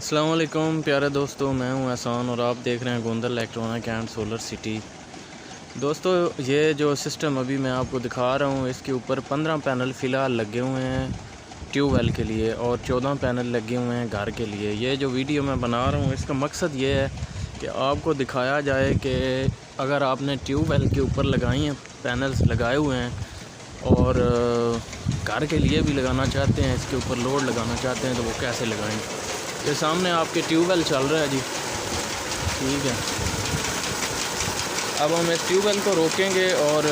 अस्सलाम वालेकुम प्यारे दोस्तों, मैं हूं एहसान और आप देख रहे हैं Gondal electronic and solar city. दोस्तों, ये जो सिस्टम अभी मैं आपको दिखा रहा हूं, इसके ऊपर 15 पैनल फ़िलहाल लगे हुए हैं ट्यूबवेल के लिए और 14 पैनल लगे हुए हैं घर के लिए। ये जो वीडियो मैं बना रहा हूं, इसका मकसद ये है कि आपको दिखाया जाए कि अगर आपने ट्यूबवेल के ऊपर लगाई हैं, पैनल्स लगाए हुए हैं और घर के लिए भी लगाना चाहते हैं, इसके ऊपर लोड लगाना चाहते हैं, तो वो कैसे लगाएं। ये सामने आपके ट्यूबवेल चल रहा है जी, ठीक है। अब हम इस ट्यूबवेल को रोकेंगे और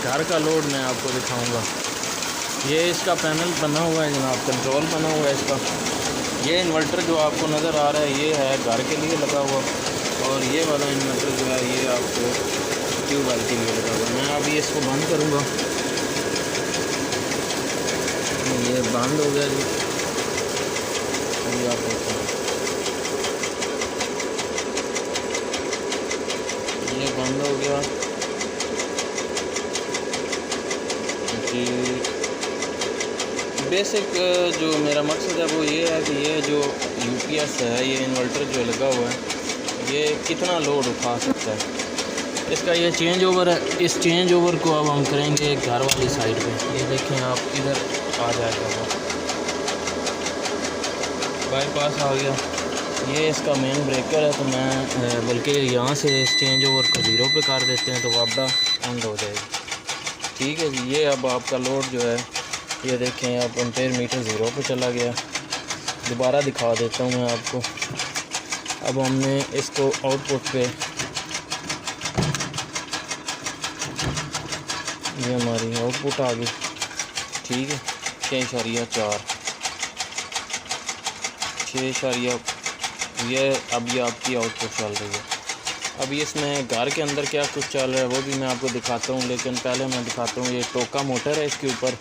घर का लोड मैं आपको दिखाऊंगा। ये इसका पैनल बना हुआ है जनाब, कंट्रोल बना हुआ है इसका। ये इन्वर्टर जो आपको नज़र आ रहा है, ये है घर के लिए लगा हुआ, और ये वाला इन्वर्टर जो है ये आपको ट्यूबवेल के लिए लगा हुआ। मैं अभी इसको बंद करूँगा। ये बंद हो गया जी, अभी आप देखते हैं ये बंद हो गया जी। बेसिक जो मेरा मकसद है वो ये है कि ये जो यूपीएस है, ये इन्वर्टर जो लगा हुआ है, ये कितना लोड उठा सकता है। इसका ये चेंज ओवर है। इस चेंज ओवर को अब हम करेंगे घर वाली साइड पे। ये देखें आप, इधर आ जाएगा वो बाईपास आ गया। ये इसका मेन ब्रेकर है, तो मैं बल्कि यहाँ से इस चेंज ओवर को 0 पे कर देते हैं तो वापडा एंड हो जाएगी, ठीक है जी। ये अब आपका लोड जो है, ये देखें आप, एम्पेयर मीटर 0 पे चला गया। दोबारा दिखा देता हूँ मैं आपको। अब हमने इसको आउटपुट पे, ये हमारी आउटपुट आ गई, ठीक है। 6.4 ये अब ये आपकी आउटपुट चल रही है। अब इसमें घर के अंदर क्या कुछ चल रहा है वो भी मैं आपको दिखाता हूँ, लेकिन पहले मैं दिखाता हूँ ये टोका मोटर है इसके ऊपर।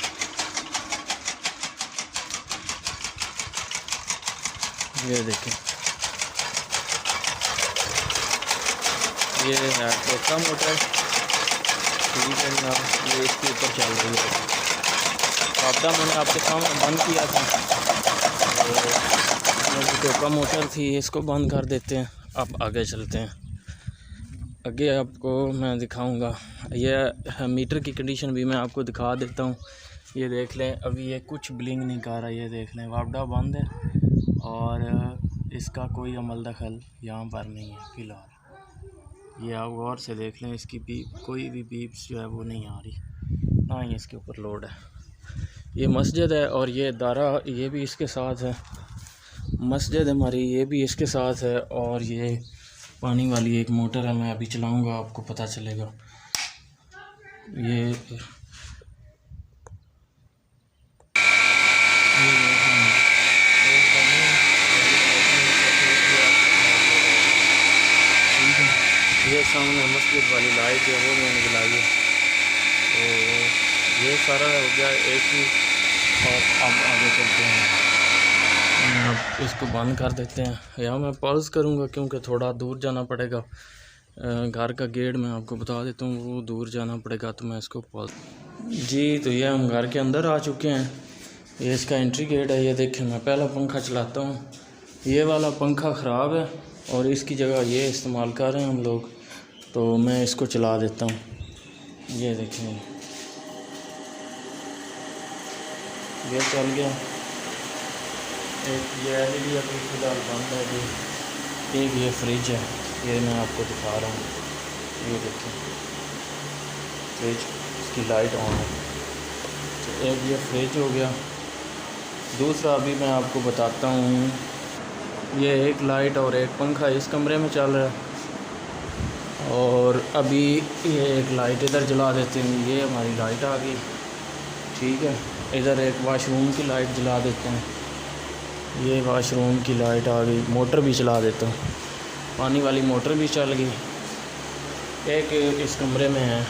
ये देखें, ये है टोका मोटर, ठीक है जनाब। ये इसके ऊपर चल रही है। आपदा मैंने आपके सामने बंद किया था, तो टोका मोटर थी, इसको बंद कर देते हैं। अब आगे चलते हैं। आगे आपको मैं दिखाऊंगा। ये मीटर की कंडीशन भी मैं आपको दिखा देता हूँ। ये देख लें, अभी ये कुछ ब्लिंग नहीं कर रहा। ये देख लें, वापडा बंद है और इसका कोई अमल दखल यहाँ पर नहीं है फ़िलहाल। ये आप गौर से देख लें, इसकी बीप, कोई भी बीप्स जो है वो नहीं आ रही, ना ही इसके ऊपर लोड है। ये मस्जिद है और ये दारा, ये भी इसके साथ है। मस्जिद हमारी ये भी इसके साथ है, और ये पानी वाली एक मोटर है, मैं अभी चलाऊंगा, आपको पता चलेगा। ये सामने मस्जिद वाली लाइट है, वो मैंने जलाई है। तो ये सारा हो गया एक ही। और अब आगे चलते हैं। अब इसको बंद कर देते हैं। यहाँ मैं पॉज करूँगा क्योंकि थोड़ा दूर जाना पड़ेगा। घर का गेट मैं आपको बता देता हूँ, वो दूर जाना पड़ेगा, तो मैं इसको पॉज जी। तो ये हम घर के अंदर आ चुके हैं। ये इसका एंट्री गेट है। ये देखें, मैं पहला पंखा चलाता हूँ। ये वाला पंखा ख़राब है और इसकी जगह ये इस्तेमाल कर रहे हैं हम लोग, तो मैं इसको चला देता हूँ। ये देखें, ये चल गया। एक ये एलईडी अभी फ़िलहाल बंद है जी। एक ये फ्रिज है, ये मैं आपको दिखा रहा हूँ। ये देखें फ्रिज, इसकी लाइट ऑन है। तो एक ये फ्रिज हो गया। दूसरा अभी मैं आपको बताता हूँ, ये एक लाइट और एक पंखा इस कमरे में चल रहा है, और अभी ये एक लाइट इधर जला देते हैं। ये हमारी लाइट आ गई, ठीक है। इधर एक वाशरूम की लाइट जला देते हैं। ये वाशरूम की लाइट आ गई। मोटर भी चला देता हूँ, पानी वाली मोटर भी चल गई। एक इस कमरे में है,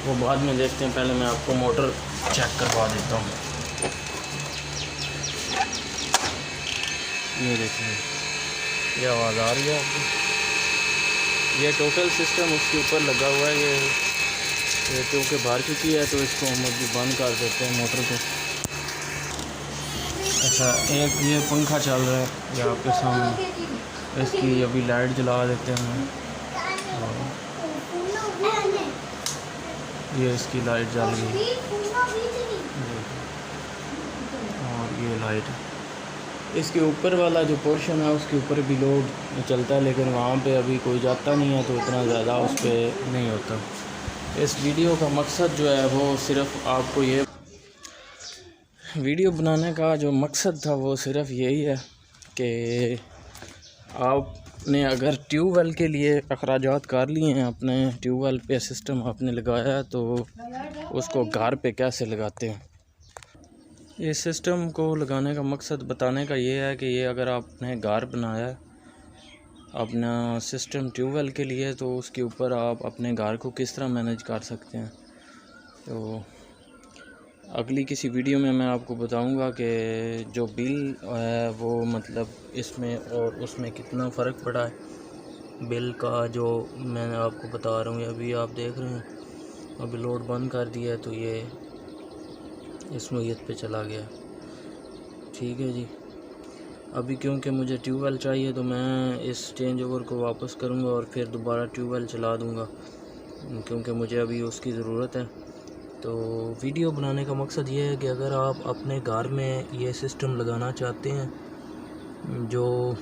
वो बाद में देखते हैं। पहले मैं आपको मोटर चेक करवा देता हूँ। ये देखिए, ये आवाज़ आ रही है आपको। ये टोटल सिस्टम उसके ऊपर लगा हुआ है। ये क्योंकि बाहर चुकी है, तो इसको हम अभी बंद कर देते हैं मोटर को। अच्छा, एक ये पंखा चल रहा है ये आपके सामने, इसकी अभी लाइट जला देते हैं। ये इसकी लाइट जल गई और ये लाइट, इसके ऊपर वाला जो पोर्शन है उसके ऊपर भी लोड चलता है, लेकिन वहाँ पे अभी कोई जाता नहीं है तो इतना ज़्यादा उस पर नहीं होता। इस वीडियो का मकसद जो है वो सिर्फ़ आपको ये वीडियो बनाने का जो मकसद था वो सिर्फ़ यही है कि आपने अगर ट्यूबवेल के लिए अखराजात कर लिए हैं, अपने ट्यूबवेल पे सिस्टम आपने लगाया है, तो उसको घर पे कैसे लगाते हैं। इस सिस्टम को लगाने का मकसद बताने का ये है कि ये अगर आपने घर बनाया है अपना सिस्टम ट्यूबवेल के लिए, तो उसके ऊपर आप अपने घर को किस तरह मैनेज कर सकते हैं। तो अगली किसी वीडियो में मैं आपको बताऊंगा कि जो बिल है वो मतलब इसमें और उसमें कितना फ़र्क पड़ा है। बिल का जो मैंने आपको बता रहा हूँ, अभी आप देख रहे हैं अभी लोड बंद कर दिया है तो ये इस नोयत पे चला गया। ठीक है जी, अभी क्योंकि मुझे ट्यूबवेल चाहिए तो मैं इस चेंज ओवर को वापस करूँगा और फिर दोबारा ट्यूबवेल चला दूँगा, क्योंकि मुझे अभी उसकी ज़रूरत है। तो वीडियो बनाने का मकसद ये है कि अगर आप अपने घर में ये सिस्टम लगाना चाहते हैं, जो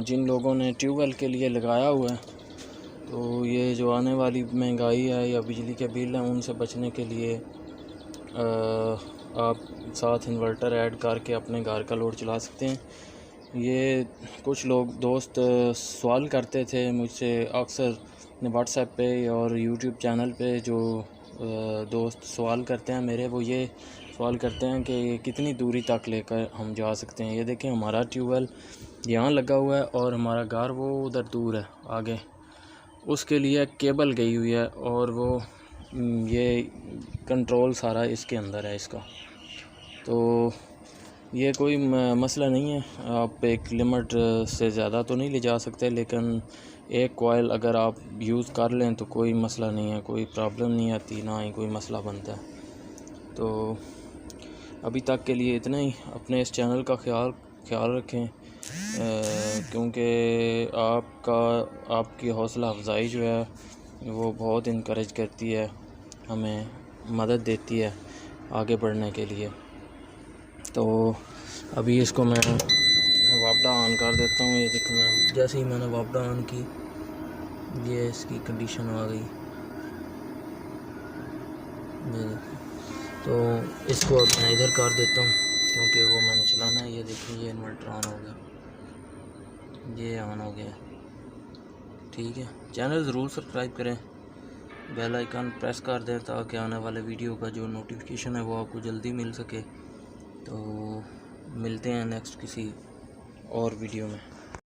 जिन लोगों ने ट्यूबवेल के लिए लगाया हुआ है, तो ये जो आने वाली महंगाई है या बिजली के बिल हैं उनसे बचने के लिए आप साथ इन्वर्टर ऐड करके अपने घर का लोड चला सकते हैं। ये कुछ लोग दोस्त सवाल करते थे मुझसे अक्सर व्हाट्सएप पे और यूट्यूब चैनल पे, जो दोस्त सवाल करते हैं मेरे, वो ये सवाल करते हैं कि कितनी दूरी तक लेकर हम जा सकते हैं। ये देखें हमारा ट्यूबवेल यहाँ लगा हुआ है और हमारा घर वो उधर दूर है आगे, उसके लिए केबल गई हुई है और वो ये कंट्रोल सारा इसके अंदर है इसका। तो ये कोई मसला नहीं है, आप एक लिमिट से ज़्यादा तो नहीं ले जा सकते, लेकिन एक कॉइल अगर आप यूज़ कर लें तो कोई मसला नहीं है, कोई प्रॉब्लम नहीं आती, ना ही कोई मसला बनता है। तो अभी तक के लिए इतना ही। अपने इस चैनल का ख्याल रखें, क्योंकि आपकी हौसला अफजाई जो है वो बहुत इनकरेज करती है, हमें मदद देती है आगे बढ़ने के लिए। तो अभी इसको मैं वापडा ऑन कर देता हूँ। ये देखो, मैं जैसे ही मैंने वापडा ऑन की ये इसकी कंडीशन आ गई। तो इसको अब मैं इधर कर देता हूँ क्योंकि वो मैंने चलाना है। ये देखिए ये इन्वर्टर ऑन हो गया, ये ऑन हो गया। ठीक है, चैनल ज़रूर सब्सक्राइब करें, बेल आइकन प्रेस कर दें ताकि आने वाले वीडियो का जो नोटिफिकेशन है वो आपको जल्दी मिल सके। तो मिलते हैं नेक्स्ट किसी और वीडियो में।